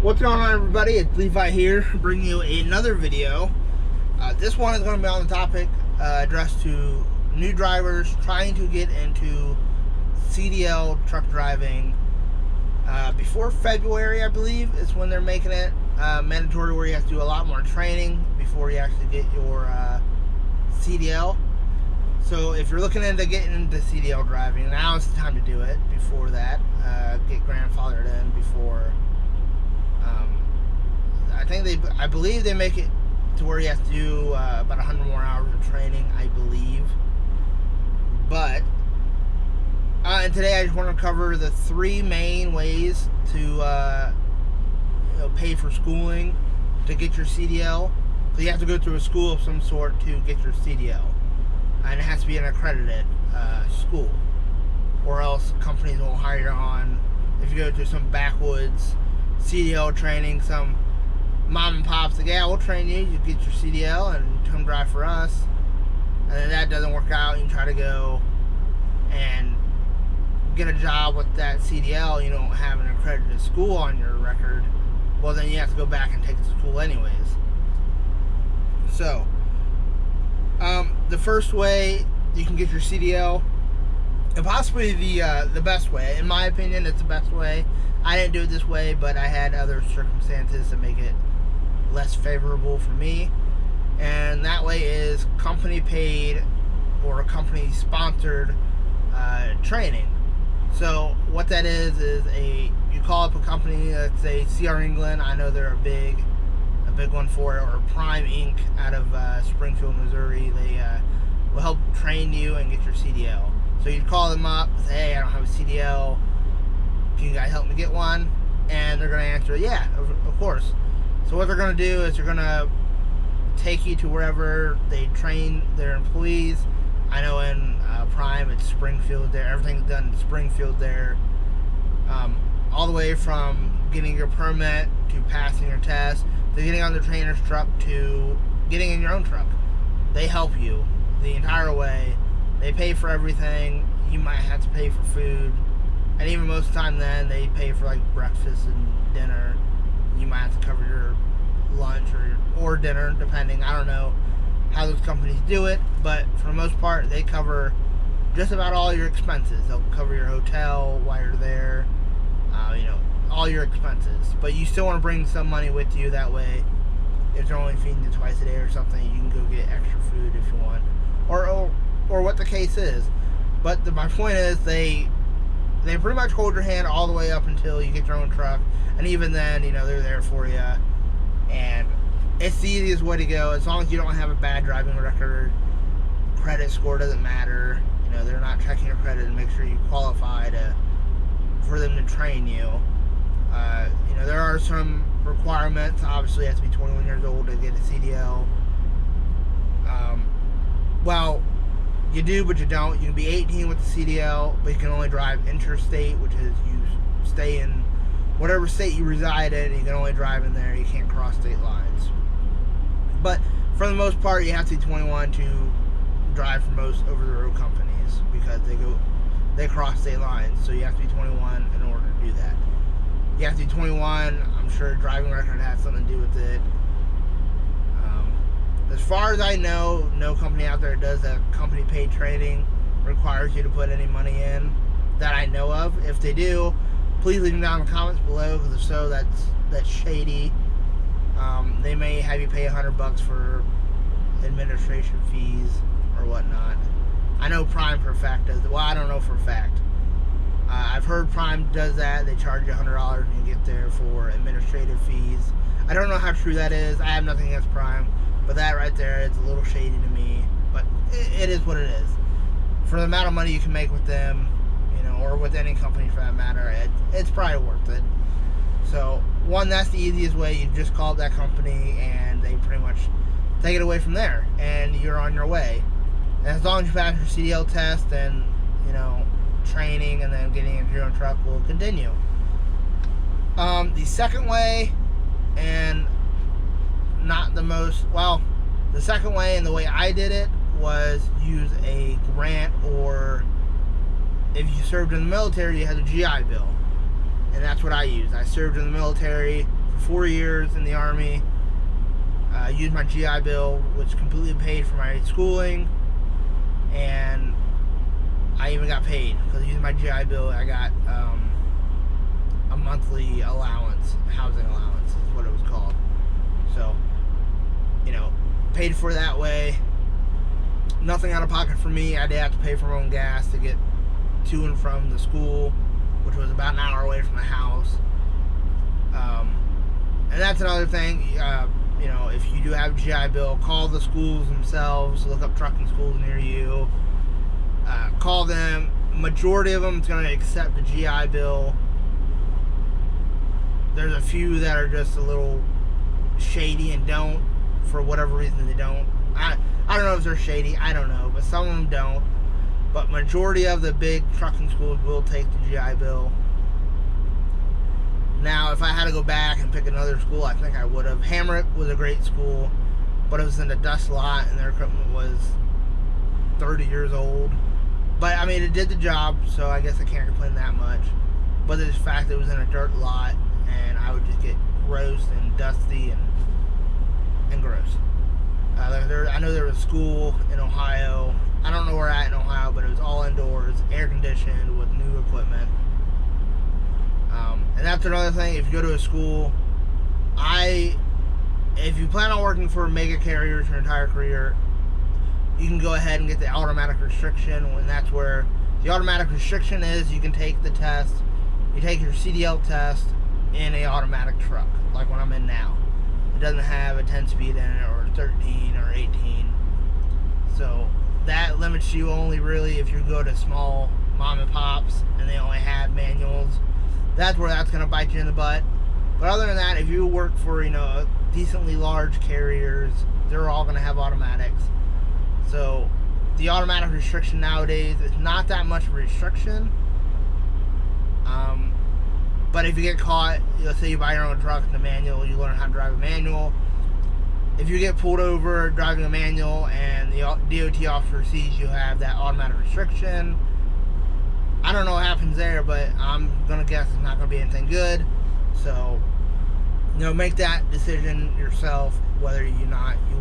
What's going on, everybody? It's Levi here, bringing you another video. This one is going to be on the topic addressed to new drivers trying to get into CDL truck driving. Before February, I believe, is when they're making it mandatory, where you have to do a lot more training before you actually get your CDL. So if you're looking into getting into CDL driving, now is the time to do it. Before that, get grandfathered in before. I believe they make it to where you have to do about 100 more hours of training, I believe. But and today I just want to cover the three main ways to pay for schooling to get your CDL. So you have to go through a school of some sort to get your CDL, and it has to be an accredited school, or else companies won't hire you on. If you go to some backwoods CDL training, some mom and pops like, yeah, we'll train you, you get your CDL and come drive for us, and then that doesn't work out, you try to go and get a job with that CDL, you don't have an accredited school on your record, well, then you have to go back and take the school anyways. So the first way you can get your CDL, and possibly the best way, in my opinion, it's the best way. I didn't do it this way, but I had other circumstances that make it less favorable for me, and that way is company paid or company sponsored training. So what that is you call up a company, let's say CR England, I know they're a big one for it, or Prime Inc. out of Springfield, Missouri. They will help train you and get your CDL. So you'd call them up, say, hey, I don't have a CDL, can you guys help me get one? And they're going to answer, yeah, of course. So what they're going to do is they're going to take you to wherever they train their employees. I know in Prime, it's Springfield there. Everything's done in Springfield there. All the way from getting your permit to passing your test, to getting on the trainer's truck, to getting in your own truck. They help you the entire way. They pay for everything. You might have to pay for food. And even most of the time then, they pay for like breakfast and dinner. You might have to cover your lunch or dinner, depending. I don't know how those companies do it, but for the most part, they cover just about all your expenses. They'll cover your hotel while you're there, all your expenses. But you still want to bring some money with you. That way, if they're only feeding you twice a day or something, you can go get extra food if you want, or what the case is. But my point is, they pretty much hold your hand all the way up until you get your own truck. And even then, they're there for you. And it's the easiest way to go. As long as you don't have a bad driving record, credit score doesn't matter. They're not checking your credit to make sure you qualify for them to train you. There are some requirements. Obviously, you have to be 21 years old to get a CDL. Well, you do, but you don't. You can be 18 with the CDL, but you can only drive interstate, which is you stay in whatever state you reside in, and you can only drive in there. You can't cross state lines. But for the most part, you have to be 21 to drive for most over-the-road companies, because they cross state lines. So you have to be 21 in order to do that. You have to be 21. I'm sure driving record has something to do with it. As far as I know, no company out there that does that company paid training requires you to put any money in that I know of. If they do, please leave them down in the comments below, because if so, that's shady. They may have you pay $100 for administration fees or whatnot. I know Prime for a fact does it. Well, I don't know for a fact. I've heard Prime does that. They charge you $100 when you get there for administrative fees. I don't know how true that is. I have nothing against Prime, but that right there, it's a little shady to me. But it is what it is. For the amount of money you can make with them, or with any company for that matter, it's probably worth it. So, one, that's the easiest way. You just call up that company, and they pretty much take it away from there, and you're on your way. And as long as you pass your CDL test, then, training and then getting into your own truck will continue. The second way, and not the most, well, the second way and the way I did it was use a grant, or if you served in the military, you had a GI Bill. And that's what I used. I served in the military for 4 years in the Army. Used my GI Bill, which completely paid for my schooling, and I even got paid because using my GI Bill, I got a monthly allowance, housing allowance is what it was called. So, paid for that way. Nothing out of pocket for me. I did have to pay for my own gas to get to and from the school, which was about an hour away from my house. And that's another thing. If you do have a GI Bill, call the schools themselves. Look up trucking schools near you. Call them. Majority of them is going to accept the GI Bill. There's a few that are just a little shady and don't, for whatever reason they don't. I don't know if they're shady, I don't know, but some of them don't. But majority of the big trucking schools will take the GI Bill. Now, if I had to go back and pick another school, I think I would have. Hamrick was a great school, but it was in a dust lot and their equipment was 30 years old. But, it did the job, so I guess I can't complain that much. But the fact that it was in a dirt lot, and I would just get gross and dusty and gross. I know there was a school in Ohio. I don't know where at in Ohio, but it was all indoors, air conditioned, with new equipment. And that's another thing. If you go to a school, if you plan on working for mega carriers your entire career, you can go ahead and get the automatic restriction. And that's where the automatic restriction is. You can take the test. You take your CDL test in a automatic truck, like what I'm in now. It doesn't have a 10-speed in it, or 13 or 18. So that limits you only really if you go to small mom and pops and they only have manuals. That's where that's going to bite you in the butt. But other than that, if you work for decently large carriers, they're all going to have automatics. So the automatic restriction nowadays is not that much of a restriction. But if you get caught, let's say you buy your own truck and a manual, you learn how to drive a manual. If you get pulled over driving a manual and the DOT officer sees you have that automatic restriction, I don't know what happens there, but I'm going to guess it's not going to be anything good. So, make that decision yourself, whether or not you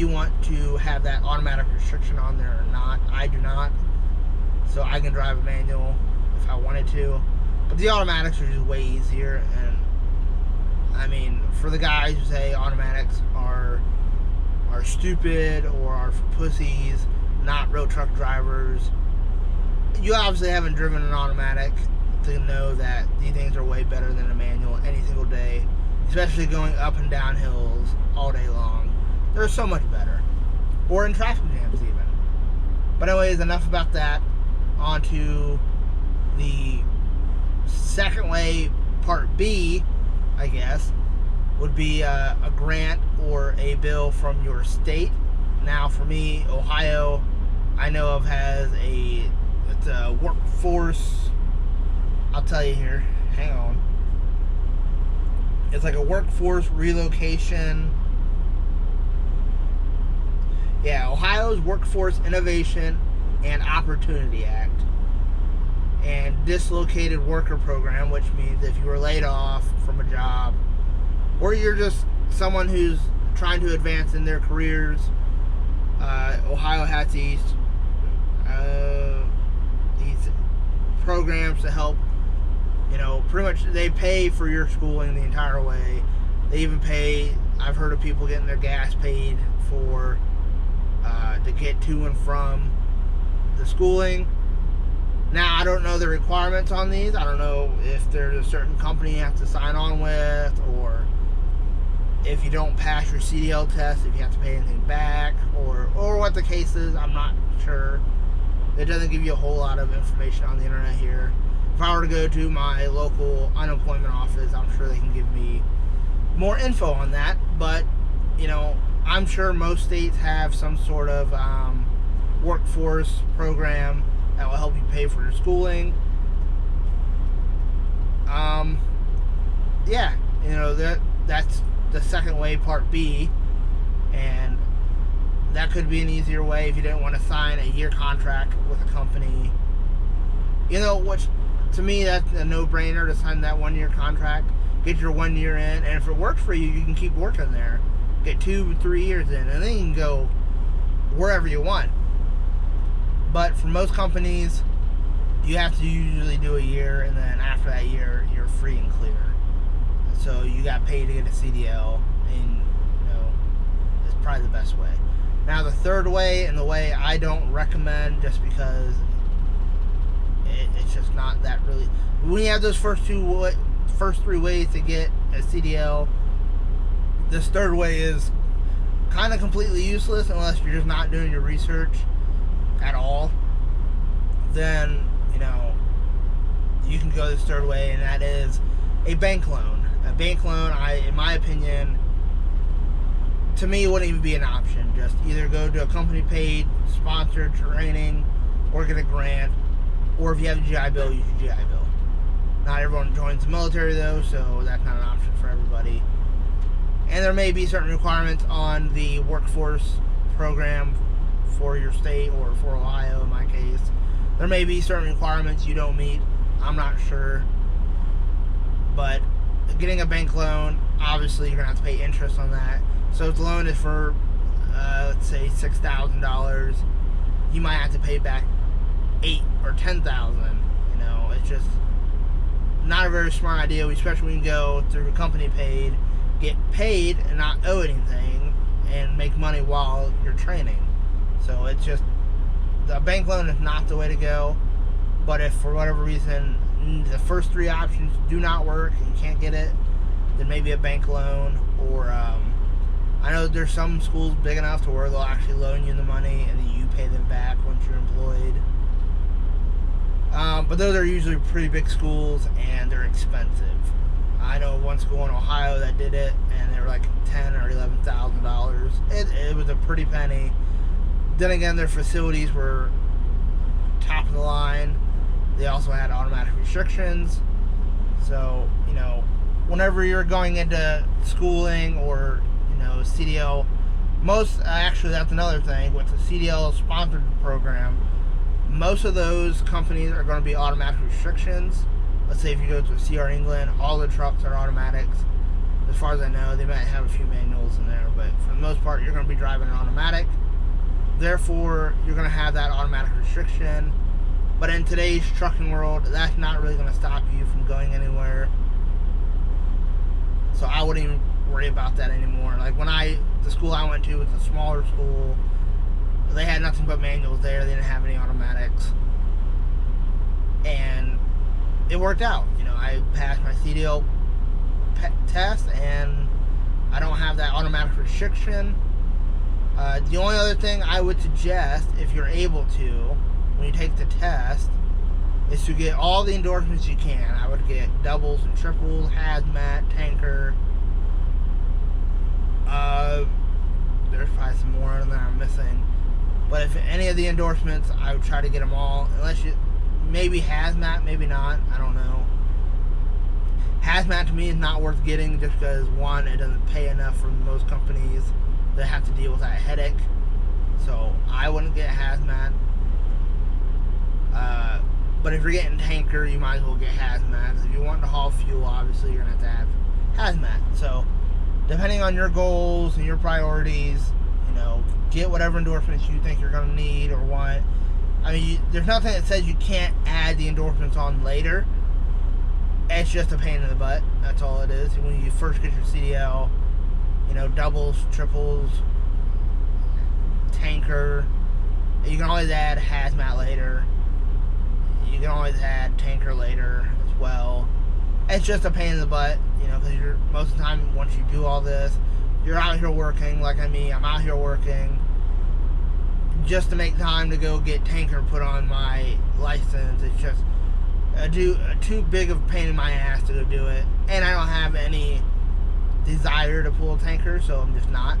want to have that automatic restriction on there or not. I do not. So I can drive a manual if I wanted to. But the automatics are just way easier. And for the guys who say automatics are stupid or are for pussies, not real truck drivers, you obviously haven't driven an automatic to know that these things are way better than a manual any single day, especially going up and down hills all day long. They're so much better. Or in traffic jams even. But anyways, enough about that. On to the second way, part B, I guess, would be a grant or a bill from your state. Now, for me, Ohio, I know of has it's a workforce. I'll tell you here. Hang on. It's like a workforce relocation. Yeah, Ohio's Workforce Innovation and Opportunity Act. And Dislocated Worker Program, which means if you were laid off from a job, or you're just someone who's trying to advance in their careers, Ohio has these programs to help. Pretty much they pay for your schooling the entire way. They even pay. I've heard of people getting their gas paid for to get to and from the schooling. Now, I don't know the requirements on these. I don't know if there's a certain company you have to sign on with, or if you don't pass your CDL test, if you have to pay anything back, or what the case is. I'm not sure. It doesn't give you a whole lot of information on the internet here. If I were to go to my local unemployment office, I'm sure they can give me more info on that. But, I'm sure most states have some sort of workforce program that will help you pay for your schooling. That's the second way, part B. And that could be an easier way if you didn't want to sign a year contract with a company. Which to me, that's a no-brainer to sign that 1-year contract. Get your 1 year in, and if it works for you, you can keep working there. Get 2-3 years in, and then you can go wherever you want. But for most companies, you have to usually do a year, and then after that year, you're free and clear. So you got paid to get a CDL, and it's probably the best way. Now the third way, and the way I don't recommend, just because it's just not that really. When you have those first 3 ways to get a CDL, this third way is kind of completely useless unless you're just not doing your research at all. Then you can go this third way, and that is a bank loan. A bank loan, in my opinion, to me, wouldn't even be an option. Just either go to a company-paid, sponsored training, or get a grant, or if you have a GI Bill, use your GI Bill. Not everyone joins the military, though, so that's not an option for everybody. And there may be certain requirements on the workforce program for your state, or for Ohio in my case. There may be certain requirements you don't meet. I'm not sure. But getting a bank loan, obviously you're going to have to pay interest on that. So if the loan is for, let's say, $6,000, you might have to pay back $8,000 or $10,000. It's just not a very smart idea, especially when you go through a company paid, get paid and not owe anything, and make money while you're training. So it's just, the bank loan is not the way to go. But if for whatever reason the first 3 options do not work and you can't get it, then maybe a bank loan, or I know there's some schools big enough to where they'll actually loan you the money and then you pay them back once you're employed. But those are usually pretty big schools, and they're expensive. I know one school in Ohio that did it, and they were like $10,000 or $11,000. It was a pretty penny. Then again, their facilities were top of the line. They also had automatic restrictions. So, whenever you're going into schooling or, CDL, actually that's another thing, with the CDL sponsored program, most of those companies are going to be automatic restrictions. Let's say if you go to CR England, all the trucks are automatics. As far as I know, they might have a few manuals in there, but for the most part, you're going to be driving an automatic. Therefore, you're going to have that automatic restriction. But in today's trucking world, that's not really going to stop you from going anywhere. So I wouldn't even worry about that anymore. Like the school I went to was a smaller school. They had nothing but manuals there. They didn't have any automatics. And it worked out. I passed my CDL test, and I don't have that automatic restriction. The only other thing I would suggest, if you're able to, when you take the test, is to get all the endorsements you can. I would get doubles and triples, hazmat, tanker. There's probably some more in there I'm missing. But if any of the endorsements, I would try to get them all. Unless maybe hazmat, maybe not. I don't know. Hazmat to me is not worth getting, just because, one, it doesn't pay enough for most companies that have to deal with that headache. So I wouldn't get hazmat. But if you're getting tanker, you might as well get hazmat. If you want to haul fuel, obviously you're going to have hazmat. So depending on your goals and your priorities, get whatever endorsements you think you're going to need or want. I mean, there's nothing that says you can't add the endorsements on later. It's just a pain in the butt. That's all it is. When you first get your CDL, doubles, triples, tanker. You can always add hazmat later. You can always add tanker later as well. It's just a pain in the butt, because most of the time, once you do all this, you're out here working, like I'm out here working just to make time to go get tanker put on my license. It's just too big of a pain in my ass to go do it, and I don't have any desire to pull a tanker, so I'm just not.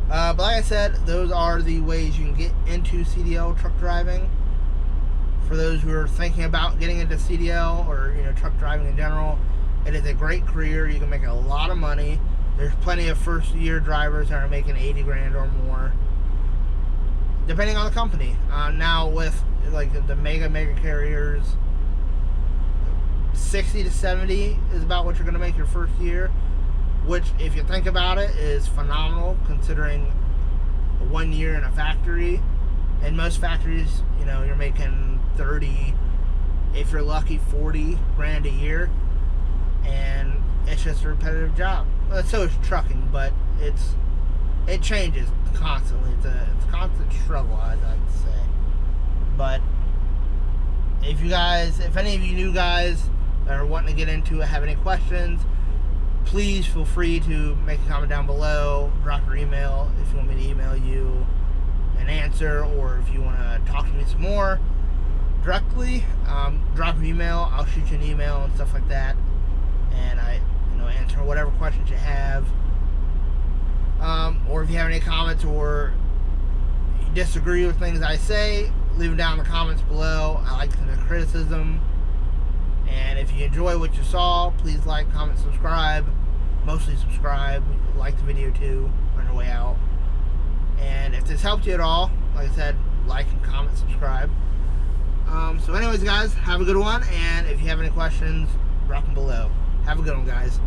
But like I said, those are the ways you can get into CDL truck driving. For those who are thinking about getting into CDL or truck driving in general, it is a great career. You can make a lot of money. There's plenty of first year drivers that are making $80,000 or more, depending on the company. Now with like the mega carriers, 60 to 70 is about what you're going to make your first year, which, if you think about it, is phenomenal considering 1 year in a factory. In most factories, you know, you're making 30, if you're lucky, 40 grand a year, and it's just a repetitive job. Well, so is trucking, but it changes constantly. It's a constant struggle, I'd say. But if any of you new guys that are wanting to get into it have any questions, please feel free to make a comment down below, drop your email if you want me to email you an answer, or if you want to talk to me some more directly, drop your email. I'll shoot you an email and stuff like that, and I answer whatever questions you have, or if you have any comments or you disagree with things I say, leave them down in the comments below. I like the criticism. And if you enjoy what you saw, please like, comment, subscribe. Mostly subscribe. Like the video too on your way out. And if this helped you at all, like I said, like and comment, subscribe. So anyways, guys, have a good one. And if you have any questions, drop them below. Have a good one, guys.